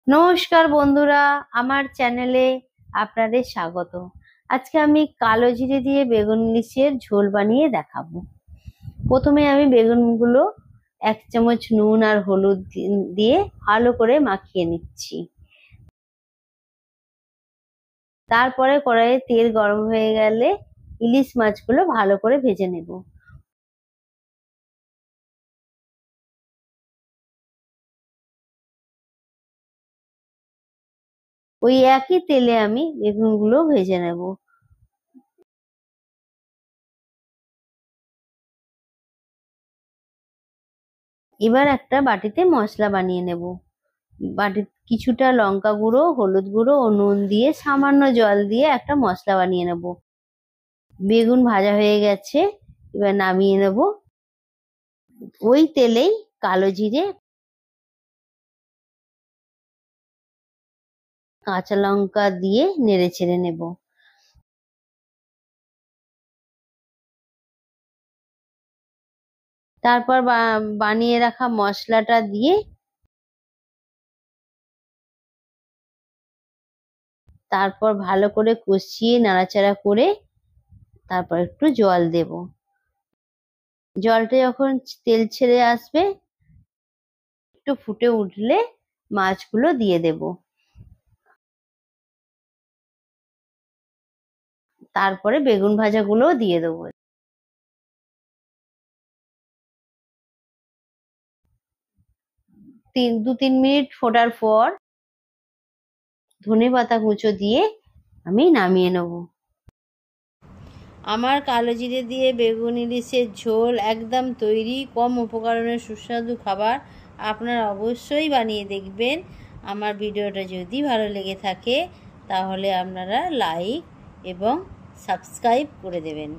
নমস্কার বন্ধুরা, আমার চ্যানেলে আপনাদের স্বাগত। আজকে আমি কালো জিরে দিয়ে বেগুন ইলিশের ঝোল বানিয়ে দেখাবো। প্রথমে আমি বেগুনগুলো 1 চামচ নুন আর হলুদ দিয়ে ভালো করে মাখিয়ে নিচ্ছি। তারপরে কড়াইয়ে তেল গরম হয়ে গেলে ইলিশ মাছগুলো ভালো করে ভেজে নেব। ওই একই তেলে আমি বেগুনগুলো ভেজে নেব। এবার একটা বাটিতে মশলা বানিয়ে নেব। বাটিতে কিছুটা লঙ্কা গুঁড়ো, হলুদ গুঁড়ো ও নুন দিয়ে সামান্য জল দিয়ে একটা মশলা বানিয়ে নেব। বেগুন ভাজা হয়ে গেছে, এবার নামিয়ে নেব। ওই তেলেই কালো জিরে, কাঁচা লঙ্কা দিয়ে নেড়ে চেড়ে নেব। তারপর বানিয়ে রাখা মশলাটা দিয়ে তারপর ভালো করে কষিয়ে নাড়াচাড়া করে তারপর একটু জল দেব। জলটা যখন তেল ছেড়ে আসবে, একটু ফুটে উঠলে মাছগুলো দিয়ে দেব। তারপরে বেগুন ভাজাগুলোও দিয়ে দেবো। 2-3 মিনিট ফোটার পর ধনেপাতা কুচো দিয়ে আমি নামিয়ে নেব। আমার কালো জিরে দিয়ে বেগুন ইলিশের ঝোল একদম তৈরি। কম উপকরণে সুস্বাদু খাবার, আপনারা অবশ্যই বানিয়ে দেখবেন। আমার ভিডিওটা যদি ভালো লেগে থাকে তাহলে আপনারা লাইক এবং সাবস্ক্রাইব করে দেবেন।